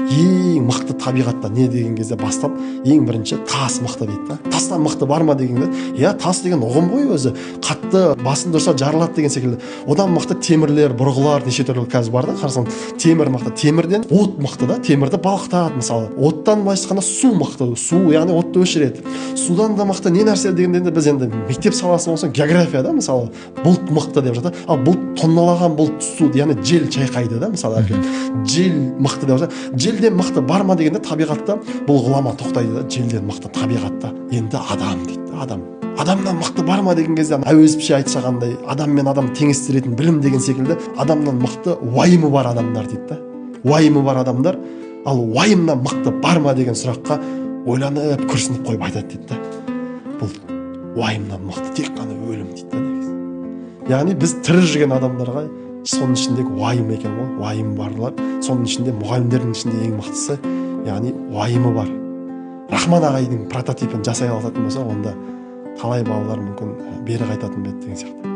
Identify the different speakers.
Speaker 1: ең мықты табиғатта не деген кезде бастап ең бірінші тас мықты дейді да. Тастан мықты бар ма дегенде, иә, тас деген ұғым ғой өзі, қатты басын дұрса жарылады деген секілді. Одан мықты темірлер, бұрғылар, неше түрлі қазір бар да, қарасаң темір мықты. Темірден от мықты да, темірді балқытады мысалы. Оттан былайша айтқанда су мықты, су яғни отты өшіреді. Судан да мықты не нәрсе дегенде біз енді мектеп саласы болса географияда мысалы бұлт мықты деп жатады. Ал бұлт тонналаған бұлт су, яғни жел чайқайды да мысалы. Жел мықты деп жатады. Желден мықты бар ма дегенде табиғатта бұл ғұлама тоқтайды да, желден мықты табиғатта. Енді адам дейді, адам. Адамнан мықты бар ма деген кезде әуезовше айтсағандай адам мен адам теңестіретін білім деген секілді адамнан мықты уайымы бар адамдар дейді да. Уайымы бар адамдар, ал уайымнан мықты бар ма деген сұраққа ойланып күрсініп қойып айтады дейді да. Бұл уайымнан мықты тек қана өлім дейді да негізі. Яғни біз тірі жүрген адамдарға соның ішіндегі уайым екен ғой, уайым барлар. Соның ішінде мұғалімдердің ішінде ең мықтысы, яғни уайымы бар. Рахман ағайдың прототипін жасай алатын болса, онда талай балалар мүмкін бері қайтатын беді деген сияқты.